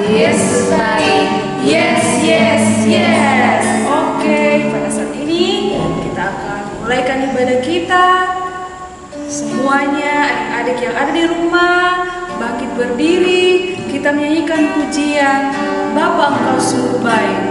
Yesus baik. Yes. Oke, pada saat ini kita akan mulaikan ibadah kita. Semuanya, adik-adik yang ada di rumah, bangkit berdiri. Kita menyanyikan pujian Bapa Engkau sungguh baik.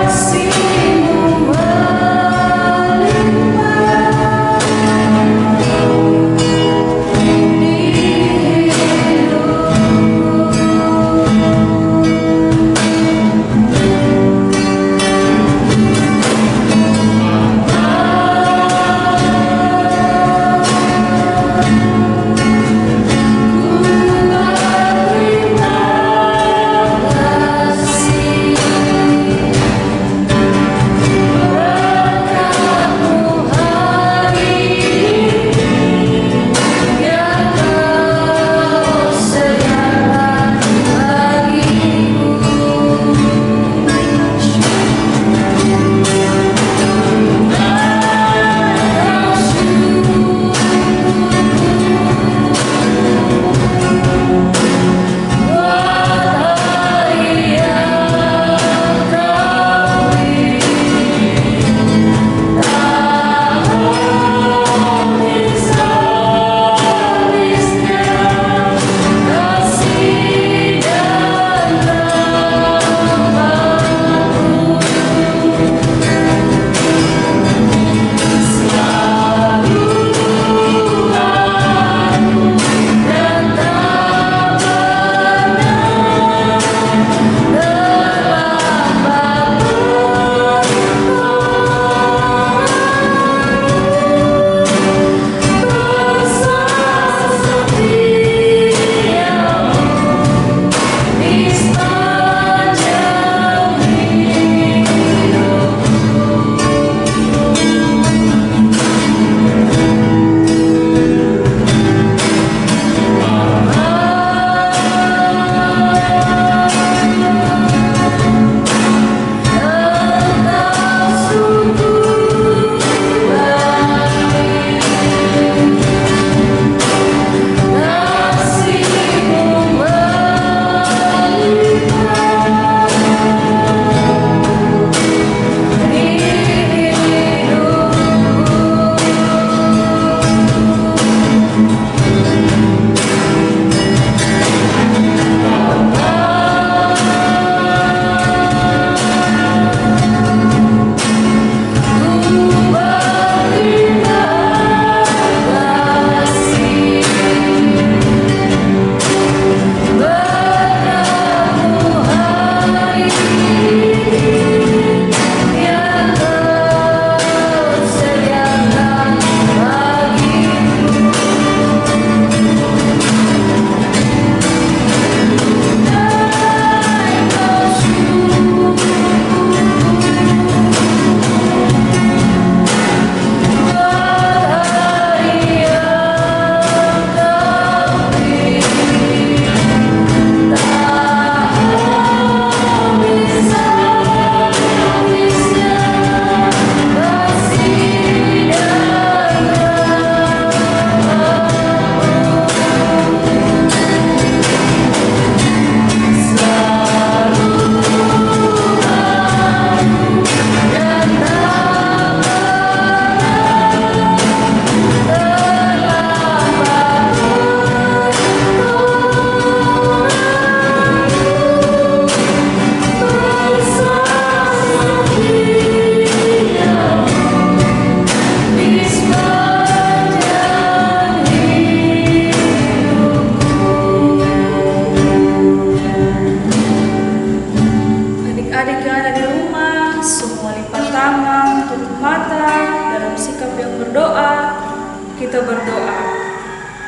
See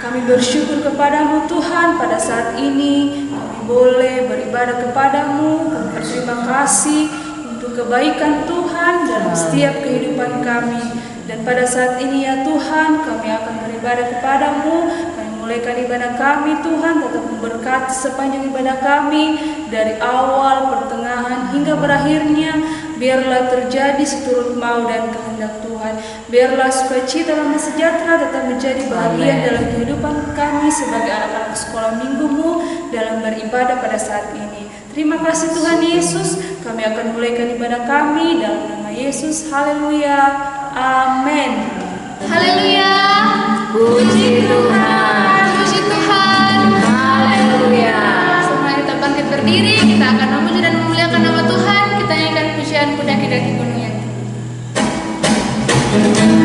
Kami bersyukur kepadamu Tuhan pada saat ini kami boleh beribadah kepadamu. Kami berterima kasih untuk kebaikan Tuhan dalam setiap kehidupan kami. Dan pada saat ini ya Tuhan, kami akan beribadah kepadamu. Kami mulaikan ibadah kami Tuhan, tetap memberkati sepanjang ibadah kami dari awal, pertengahan hingga berakhirnya. Biarlah terjadi seturut mau dan kehendak Tuhan. Biarlah sukacita dan sejahtera tetap menjadi bagian dalam kehidupan kami sebagai anak-anak sekolah minggumu dalam beribadah pada saat ini. Terima kasih Tuhan Yesus. Kami akan mulaikan ibadah kami dalam nama Yesus. Haleluya. Amin. Haleluya. Puji Tuhan. Puji Tuhan. Haleluya. Semua kita bangkit berdiri, kita akan memuji dan memuliakan nama Tuhan. Kita nyanyikan pujian Kudaki-daki gunung yang tinggi. Kudaki-daki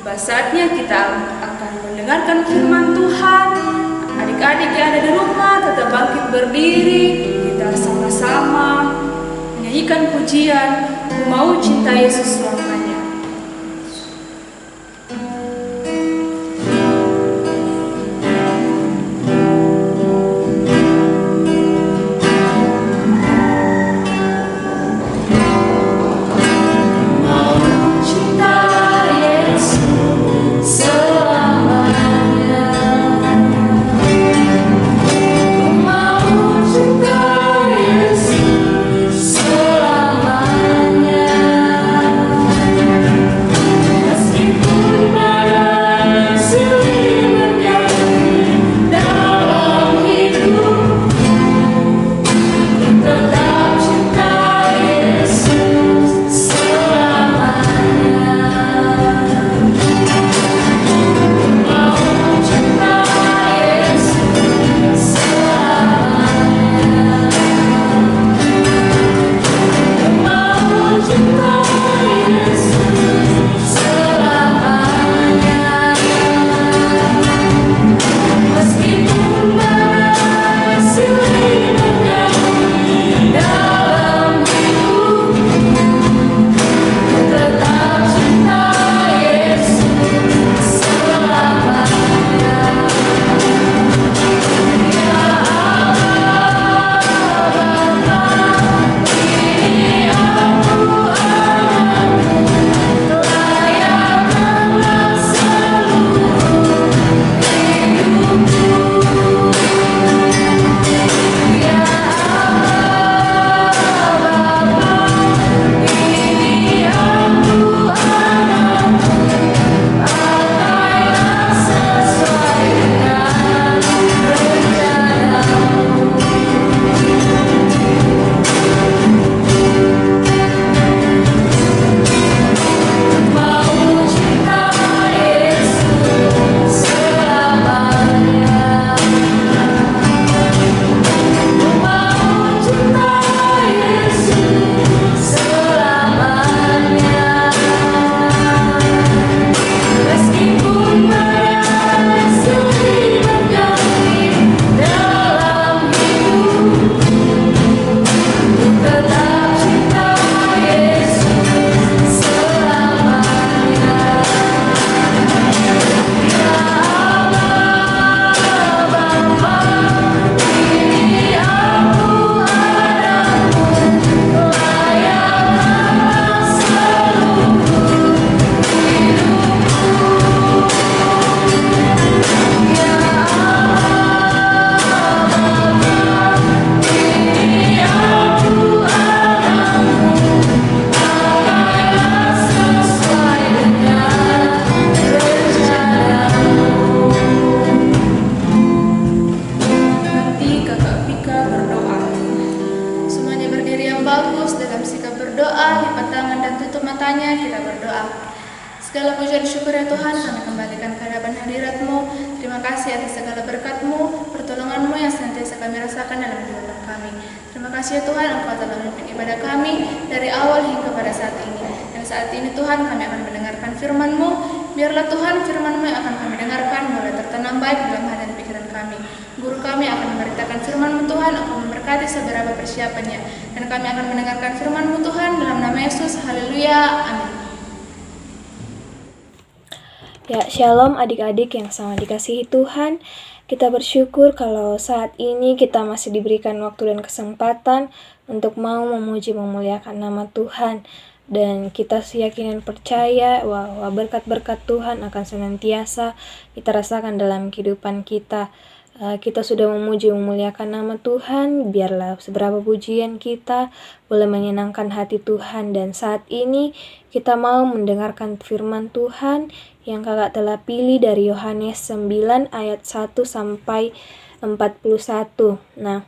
Tiba saatnya kita akan mendengarkan firman Tuhan. Adik-adik yang ada di rumah tetap bangkit berdiri. Kita sama-sama menyanyikan pujian Ku Mau Cinta Yesus selamanya. Segala puji dan syukur ya Tuhan, kami kembalikan ke hadapan hadirat-Mu. Terima kasih atas segala berkat-Mu, pertolongan-Mu yang senantiasa kami rasakan dalam kehidupan kami. Terima kasih ya Tuhan, Engkau telah memimpin ibadah kami dari awal hingga pada saat ini. Dan saat ini Tuhan, kami akan mendengarkan firman-Mu. Biarlah Tuhan, firman-Mu yang akan kami dengarkan boleh tertanam baik dalam hati dan pikiran kami. Guru kami akan memberitakan firman-Mu Tuhan, Engkau memberkati seberapa persiapannya. Dan kami akan mendengarkan firman-Mu Tuhan dalam nama Yesus. Haleluya. Amin. Ya, shalom adik-adik yang sangat dikasihi Tuhan. Kita bersyukur kalau saat ini kita masih diberikan waktu dan kesempatan untuk mau memuji memuliakan nama Tuhan. Dan kita yakin dan percaya bahwa berkat-berkat Tuhan akan senantiasa kita rasakan dalam kehidupan kita. Kita sudah memuji memuliakan nama Tuhan, biarlah seberapa pujian kita boleh menyenangkan hati Tuhan. Dan saat ini kita mau mendengarkan firman Tuhan yang kakak telah pilih dari Yohanes 9 ayat 1 sampai 41. Nah,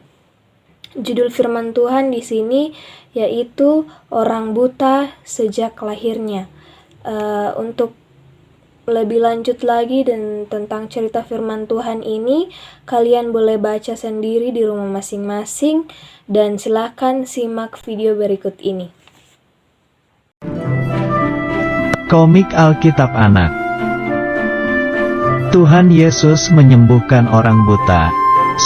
judul firman Tuhan di sini yaitu orang buta sejak lahirnya. Untuk lebih lanjut lagi dan tentang cerita firman Tuhan ini, kalian boleh baca sendiri di rumah masing-masing dan silakan simak video berikut ini. Komik Alkitab Anak. Tuhan Yesus menyembuhkan orang buta.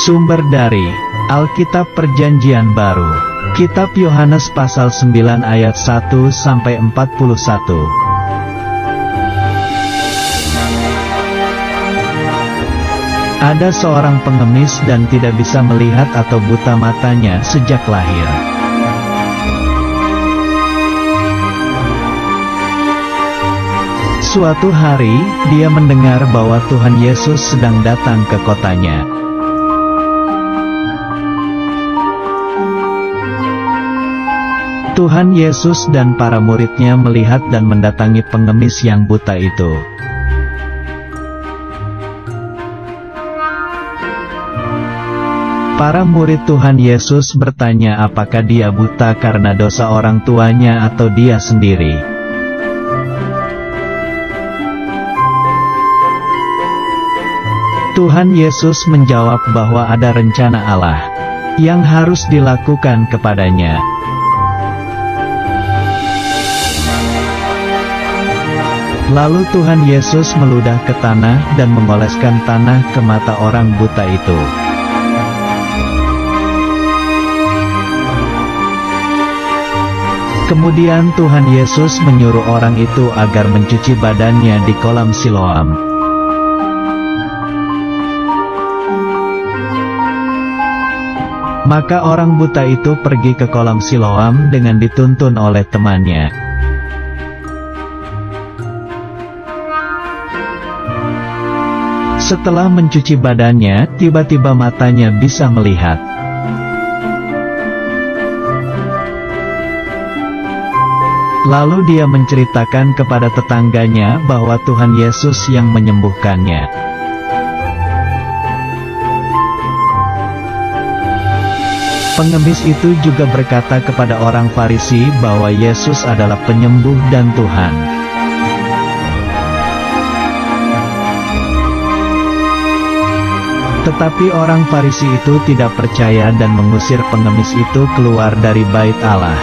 Sumber dari Alkitab Perjanjian Baru, Kitab Yohanes pasal 9 ayat 1-41. Ada seorang pengemis dan tidak bisa melihat atau buta matanya sejak lahir. Suatu hari, dia mendengar bahwa Tuhan Yesus sedang datang ke kotanya. Tuhan Yesus dan para muridnya melihat dan mendatangi pengemis yang buta itu. Para murid Tuhan Yesus bertanya apakah dia buta karena dosa orang tuanya atau dia sendiri. Tuhan Yesus menjawab bahwa ada rencana Allah yang harus dilakukan kepadanya. Lalu Tuhan Yesus meludah ke tanah dan mengoleskan tanah ke mata orang buta itu. Kemudian Tuhan Yesus menyuruh orang itu agar mencuci badannya di kolam Siloam. Maka orang buta itu pergi ke kolam Siloam dengan dituntun oleh temannya. Setelah mencuci badannya, tiba-tiba matanya bisa melihat. Lalu dia menceritakan kepada tetangganya bahwa Tuhan Yesus yang menyembuhkannya. Pengemis itu juga berkata kepada orang Farisi bahwa Yesus adalah penyembuh dan Tuhan. Tetapi orang Farisi itu tidak percaya dan mengusir pengemis itu keluar dari bait Allah.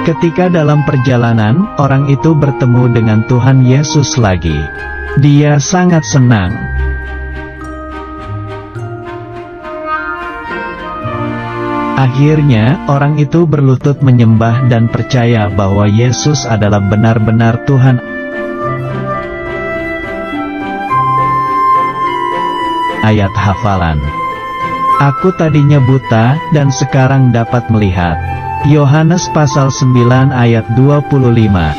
Ketika dalam perjalanan, orang itu bertemu dengan Tuhan Yesus lagi. Dia sangat senang. Akhirnya, orang itu berlutut menyembah dan percaya bahwa Yesus adalah benar-benar Tuhan. Ayat hafalan. Aku tadinya buta, dan sekarang dapat melihat. Yohanes pasal 9 ayat 25.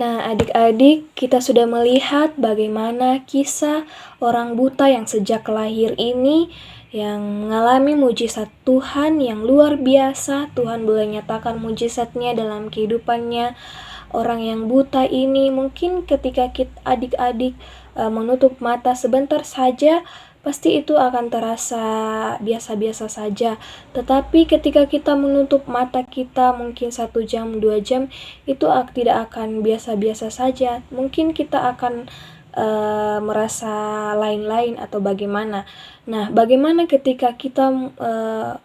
Nah, adik-adik, kita sudah melihat bagaimana kisah orang buta yang sejak lahir ini yang mengalami mujizat Tuhan yang luar biasa. Tuhan boleh nyatakan mujizatnya dalam kehidupannya. Orang yang buta ini mungkin ketika kita adik-adik menutup mata sebentar saja, pasti itu akan terasa biasa-biasa saja. Tetapi ketika kita menutup mata kita mungkin 1 jam, 2 jam, itu tidak akan biasa-biasa saja. Mungkin kita akan merasa lain-lain atau bagaimana. Nah, bagaimana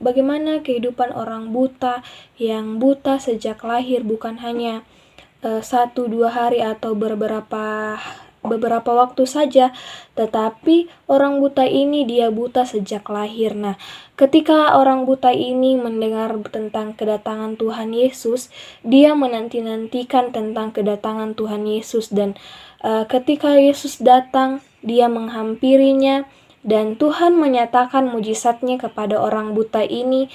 bagaimana kehidupan orang buta yang buta sejak lahir, bukan hanya 1-2 hari atau beberapa waktu saja, tetapi orang buta ini dia buta sejak lahir. Nah, ketika orang buta ini mendengar tentang kedatangan Tuhan Yesus, dia menanti-nantikan tentang kedatangan Tuhan Yesus, dan ketika Yesus datang, dia menghampirinya, dan Tuhan menyatakan mujizatnya kepada orang buta ini.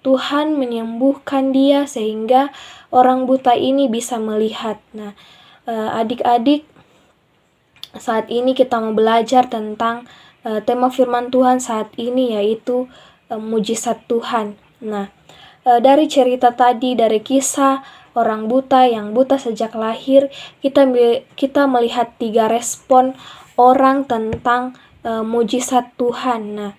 Tuhan menyembuhkan dia sehingga orang buta ini bisa melihat. Nah, adik-adik, saat ini kita mau belajar tentang tema firman Tuhan saat ini, yaitu mujizat Tuhan. Nah, dari cerita tadi, dari kisah orang buta yang buta sejak lahir, kita melihat 3 respon orang tentang mujizat Tuhan. Nah,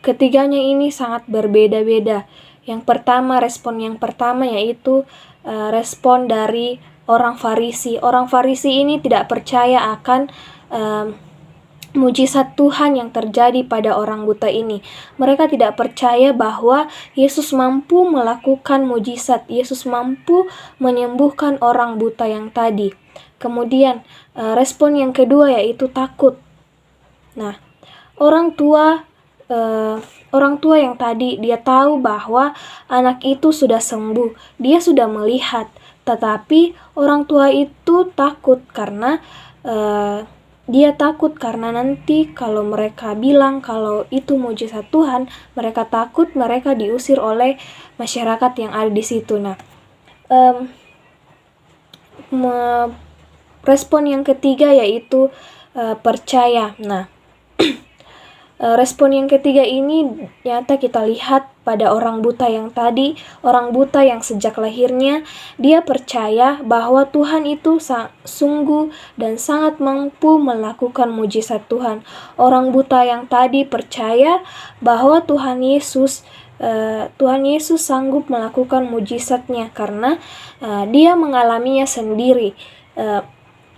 ketiganya ini sangat berbeda-beda. Respon yang pertama yaitu respon dari orang Farisi. Orang Farisi ini tidak percaya akan mujizat Tuhan yang terjadi pada orang buta ini. Mereka tidak percaya bahwa Yesus mampu melakukan mujizat, Yesus mampu menyembuhkan orang buta yang tadi. Kemudian respon yang kedua yaitu takut. Nah, orang tua yang tadi, dia tahu bahwa anak itu sudah sembuh, dia sudah melihat, tetapi orang tua itu takut karena nanti kalau mereka bilang kalau itu mujizat Tuhan, mereka takut mereka diusir oleh masyarakat yang ada di situ. Nah, respon yang ketiga yaitu percaya. Nah, respon yang ketiga ini nyata kita lihat pada orang buta yang tadi. Orang buta yang sejak lahirnya dia percaya bahwa Tuhan itu sungguh dan sangat mampu melakukan mujizat Tuhan. Orang buta yang tadi percaya bahwa Tuhan Yesus sanggup melakukan mujizatnya karena dia mengalaminya sendiri.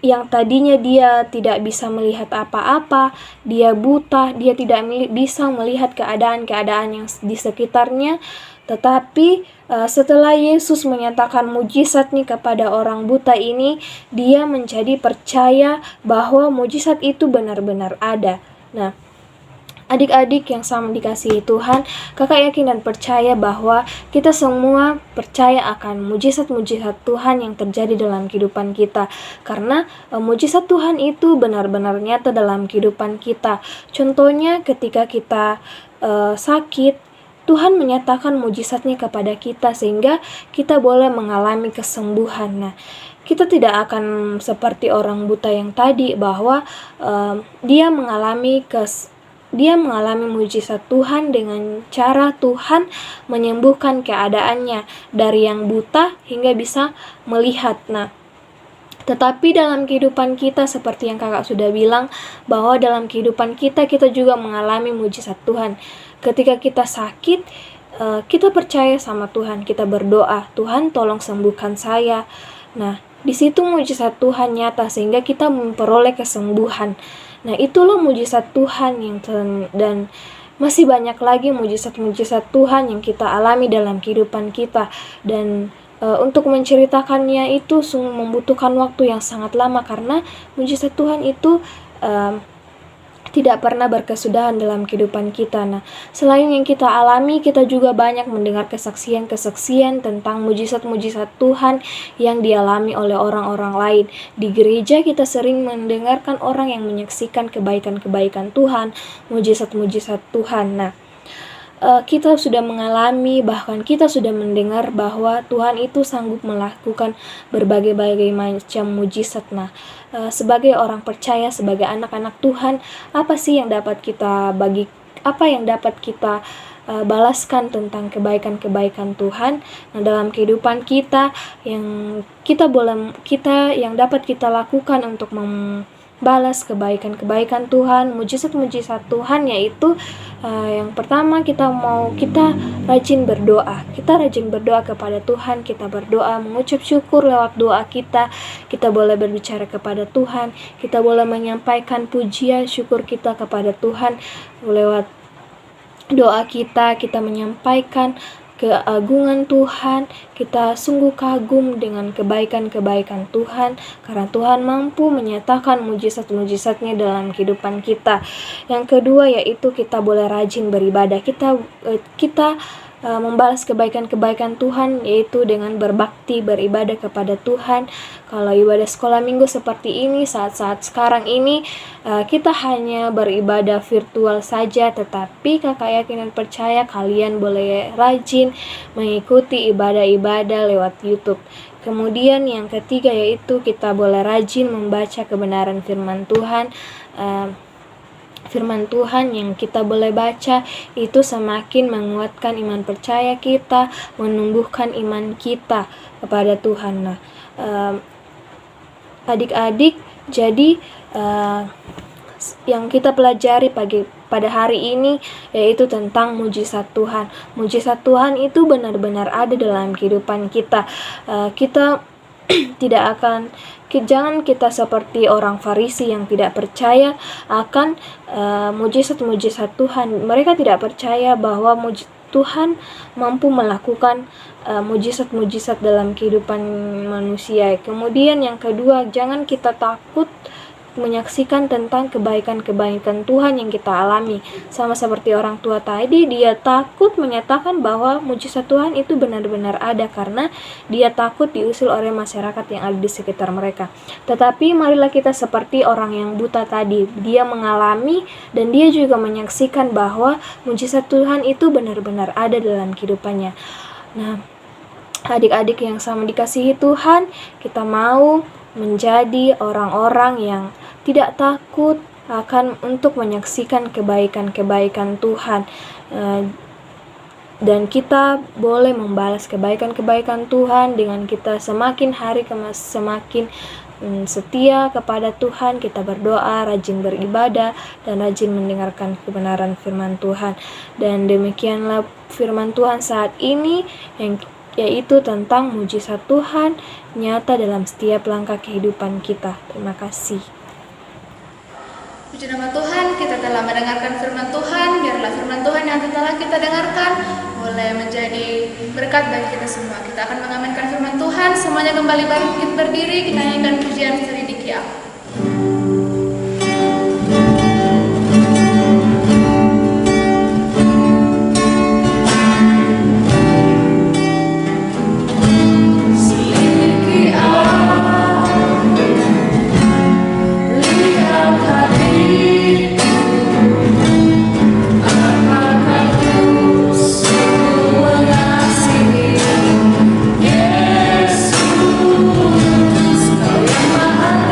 Yang tadinya dia tidak bisa melihat apa-apa, dia buta, dia tidak bisa melihat keadaan-keadaan yang di sekitarnya, tetapi setelah Yesus menyatakan mujizatnya kepada orang buta ini, dia menjadi percaya bahwa mujizat itu benar-benar ada. Nah, adik-adik yang sama dikasihi Tuhan, kakak yakin dan percaya bahwa kita semua percaya akan mujizat-mujizat Tuhan yang terjadi dalam kehidupan kita. Karena mujizat Tuhan itu benar-benar nyata dalam kehidupan kita. Contohnya ketika kita sakit, Tuhan menyatakan mujizatnya kepada kita sehingga kita boleh mengalami kesembuhan. Nah, kita tidak akan seperti orang buta yang tadi bahwa dia mengalami mujizat Tuhan dengan cara Tuhan menyembuhkan keadaannya dari yang buta hingga bisa melihat. Nah, tetapi dalam kehidupan kita seperti yang kakak sudah bilang, bahwa dalam kehidupan kita juga mengalami mujizat Tuhan. Ketika kita sakit, kita percaya sama Tuhan, kita berdoa, Tuhan tolong sembuhkan saya. Nah, di situ mujizat Tuhan nyata sehingga kita memperoleh kesembuhan. Nah, itulah mujizat Tuhan dan masih banyak lagi mujizat-mujizat Tuhan yang kita alami dalam kehidupan kita. Dan untuk menceritakannya itu sungguh membutuhkan waktu yang sangat lama karena mujizat Tuhan itu tidak pernah berkesudahan dalam kehidupan kita. Nah, selain yang kita alami, kita juga banyak mendengar kesaksian-kesaksian tentang mujizat-mujizat Tuhan yang dialami oleh orang-orang lain. Di gereja kita sering mendengarkan orang yang menyaksikan kebaikan-kebaikan Tuhan, mujizat-mujizat Tuhan. Nah, kita sudah mengalami, bahkan kita sudah mendengar bahwa Tuhan itu sanggup melakukan berbagai-bagai macam mujizat. Nah, sebagai orang percaya, sebagai anak-anak Tuhan, apa yang dapat kita balaskan tentang kebaikan-kebaikan Tuhan? Nah, dalam kehidupan kita yang dapat kita lakukan untuk membalas kebaikan-kebaikan Tuhan, mujizat-mujizat Tuhan, yaitu yang pertama kita rajin berdoa. Kita rajin berdoa kepada Tuhan, kita berdoa mengucap syukur lewat doa kita boleh berbicara kepada Tuhan, kita boleh menyampaikan pujian syukur kita kepada Tuhan lewat doa kita menyampaikan keagungan Tuhan, kita sungguh kagum dengan kebaikan-kebaikan Tuhan, karena Tuhan mampu menyatakan mujizat-mujizatnya dalam kehidupan kita. Yang kedua yaitu kita boleh rajin beribadah. Kita membalas kebaikan-kebaikan Tuhan, yaitu dengan berbakti, beribadah kepada Tuhan. Kalau ibadah sekolah minggu seperti ini, saat-saat sekarang ini, kita hanya beribadah virtual saja, tetapi kakak yakin dan percaya kalian boleh rajin mengikuti ibadah-ibadah lewat YouTube. Kemudian yang ketiga yaitu kita boleh rajin membaca kebenaran firman Tuhan. Firman Tuhan yang kita boleh baca itu semakin menguatkan iman percaya kita, menumbuhkan iman kita kepada Tuhan. Nah, adik-adik, jadi yang kita pelajari pada hari ini yaitu tentang mujizat Tuhan. Mujizat Tuhan itu benar-benar ada dalam kehidupan kita. Jangan kita seperti orang Farisi yang tidak percaya akan mujizat-mujizat Tuhan. Mereka tidak percaya bahwa Tuhan mampu melakukan mujizat-mujizat dalam kehidupan manusia. Kemudian yang kedua, jangan kita takut menyaksikan tentang kebaikan-kebaikan Tuhan yang kita alami. Sama seperti orang tua tadi, dia takut menyatakan bahwa mujizat Tuhan itu benar-benar ada karena dia takut diusil oleh masyarakat yang ada di sekitar mereka. Tetapi marilah kita seperti orang yang buta tadi, dia mengalami dan dia juga menyaksikan bahwa mujizat Tuhan itu benar-benar ada dalam kehidupannya. Nah, adik-adik yang sama dikasihi Tuhan, kita mau menjadi orang-orang yang tidak takut akan untuk menyaksikan kebaikan-kebaikan Tuhan, dan kita boleh membalas kebaikan-kebaikan Tuhan dengan kita semakin hari semakin setia kepada Tuhan. Kita berdoa, rajin beribadah, dan rajin mendengarkan kebenaran firman Tuhan. Dan demikianlah firman Tuhan saat ini, yaitu tentang mujizat Tuhan nyata dalam setiap langkah kehidupan kita. Terima kasih. Puji nama Tuhan, kita telah mendengarkan firman Tuhan. Biarlah firman Tuhan yang telah kita dengarkan boleh menjadi berkat bagi kita semua. Kita akan mengaminkan firman Tuhan. Semuanya kembali bangkit berdiri, kita nyanyikan pujian Seri Dikia. Yesus, Kau yang Maha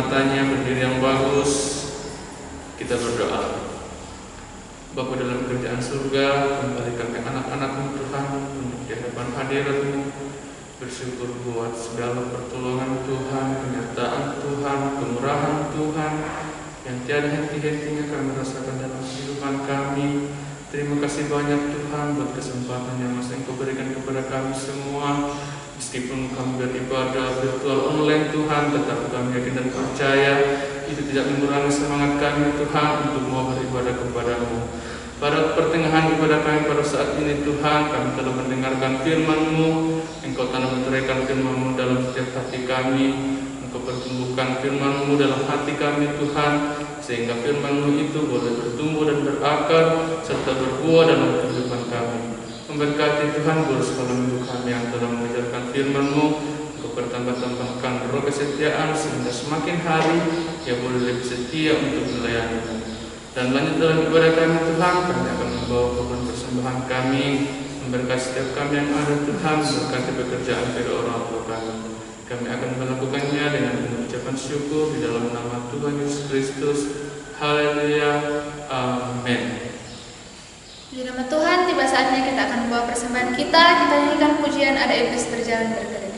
matanya berdiri yang bagus. Kita berdoa. Bapa dalam kerajaan surga, kembalikan ke anak-anak-Mu Tuhan untuk di hadapan hadirat-Mu. Bersyukur buat segala pertolongan Tuhan, penyertaan Tuhan, kemurahan Tuhan yang tiada henti-hentinya kami rasakan dalam kehidupan kami. Terima kasih banyak Tuhan buat kesempatan yang masih Engkau berikan kepada kami semua. Meskipun kami beribadah virtual online Tuhan, tetap kami yakin dan percaya itu tidak mengurangi semangat kami Tuhan untuk mau beribadah kepada-Mu. Pada pertengahan ibadah kami pada saat ini Tuhan, kami telah mendengarkan firman-Mu. Engkau telah menceraikan firman-Mu dalam setiap hati kami. Engkau pertumbuhkan firman-Mu dalam hati kami Tuhan, sehingga firman-Mu itu boleh bertumbuh dan berakar serta berbuah dalam kehidupan kami. Memberkati Tuhan guru sekolah minggu kami yang telah mengajarkan firman-Mu. Engkau bertambah-tambahkan roh kesetiaan sehingga semakin hari ia boleh lebih setia untuk melayani-Mu. Dan lanjut dalam ibadah kami Tuhan, kami akan membawa korban persembahan kami, memberkati setiap kami yang ada Tuhan, memberkati pekerjaan kedua orang tua kami. Kami akan melakukannya dengan mengucapkan syukur di dalam nama Tuhan Yesus Kristus. Haleluya. Amin. Di nama Tuhan, tiba saatnya kita akan membawa persembahan kita. Kita nyanyikan pujian Ada Iblis Berjalan Berkeliling.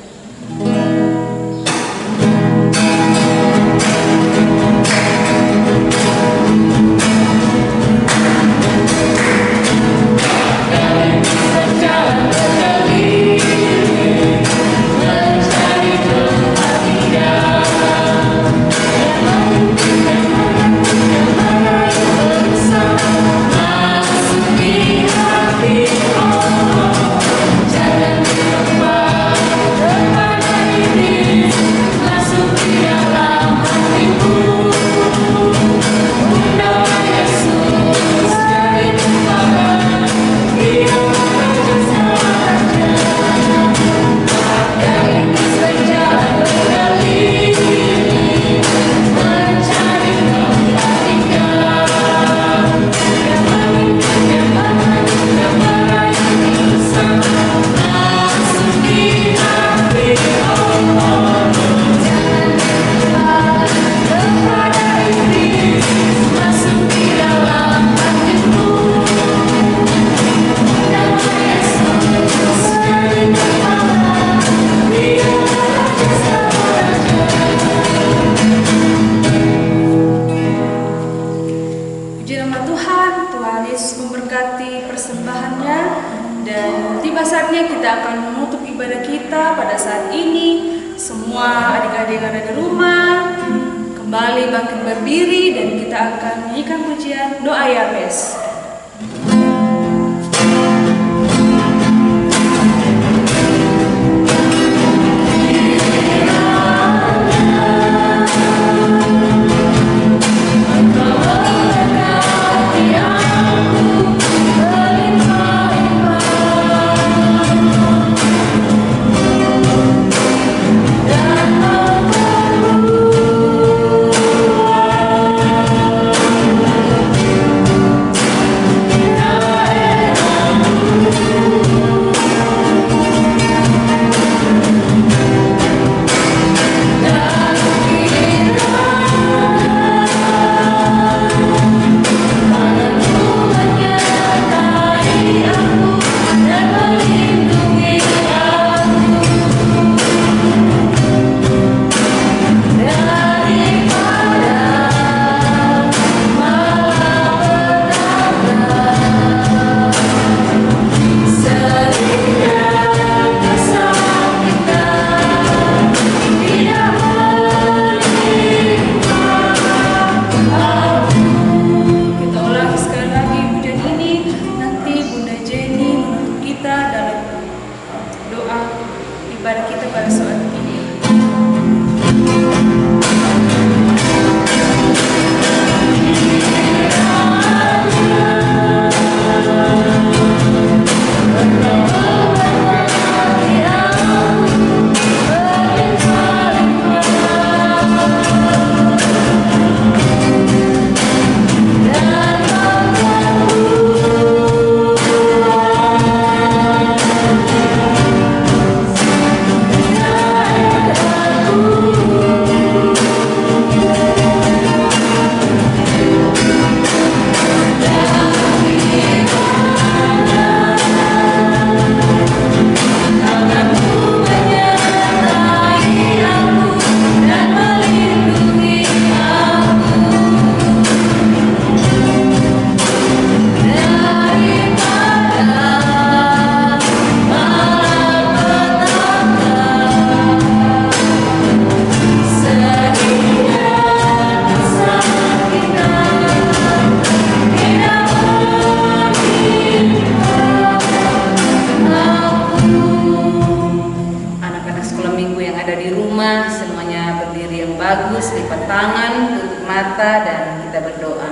bangsa dan kita berdoa.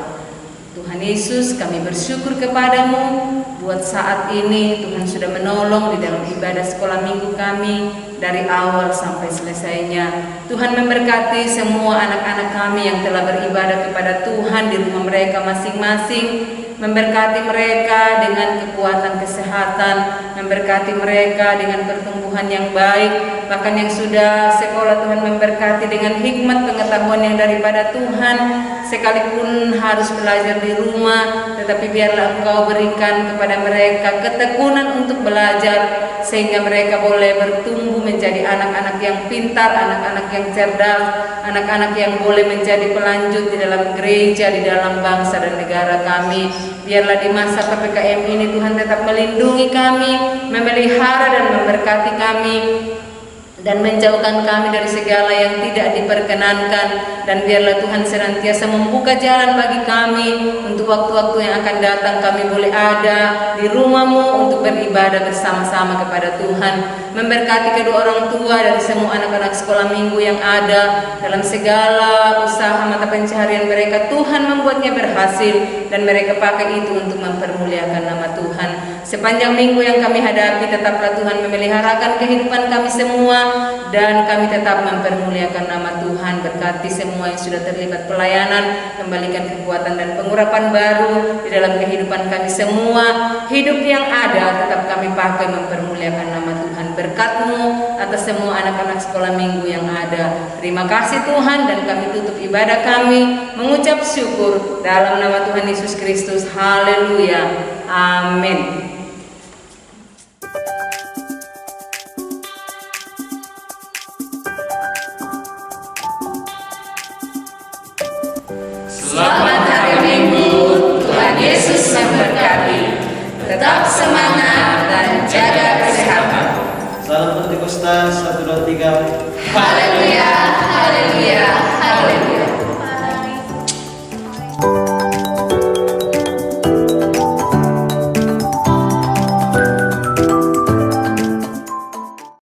Tuhan Yesus, kami bersyukur kepadamu buat saat ini Tuhan sudah menolong di dalam ibadah sekolah minggu kami dari awal sampai selesainya. Tuhan memberkati semua anak-anak kami yang telah beribadah kepada Tuhan di rumah mereka masing-masing. Memberkati mereka dengan kekuatan kesehatan, memberkati mereka dengan pertumbuhan yang baik, bahkan yang sudah sekolah Tuhan memberkati dengan hikmat pengetahuan yang daripada Tuhan, sekalipun harus belajar di rumah, tetapi biarlah Engkau berikan kepada mereka ketekunan untuk belajar, sehingga mereka boleh bertumbuh menjadi anak-anak yang pintar, anak-anak yang cerdas, anak-anak yang boleh menjadi pelanjut di dalam gereja, di dalam bangsa dan negara kami. Biarlah di masa PPKM ini Tuhan tetap melindungi kami, memelihara dan memberkati kami, dan menjauhkan kami dari segala yang tidak diperkenankan. Dan biarlah Tuhan senantiasa membuka jalan bagi kami untuk waktu-waktu yang akan datang kami boleh ada di rumah-Mu untuk beribadah bersama-sama kepada Tuhan. Memberkati kedua orang tua dari semua anak-anak sekolah minggu yang ada dalam segala usaha mata pencaharian mereka. Tuhan membuatnya berhasil dan mereka pakai itu untuk mempermuliakan nama Tuhan. Sepanjang minggu yang kami hadapi, tetaplah Tuhan memeliharakan kehidupan kami semua, dan kami tetap mempermuliakan nama Tuhan. Berkati semua yang sudah terlibat pelayanan, kembalikan kekuatan dan pengurapan baru di dalam kehidupan kami semua. Hidup yang ada tetap kami pakai mempermuliakan nama Tuhan. Berkat-Mu atas semua anak-anak sekolah minggu yang ada. Terima kasih Tuhan, dan kami tutup ibadah kami mengucap syukur dalam nama Tuhan Yesus Kristus. Haleluya. Amin. Selamat hari Minggu, Tuhan Yesus memberkati. Tetap semangat dan jaga kesehatan. Salam Pentakosta 1, 2, 3. Haleluya.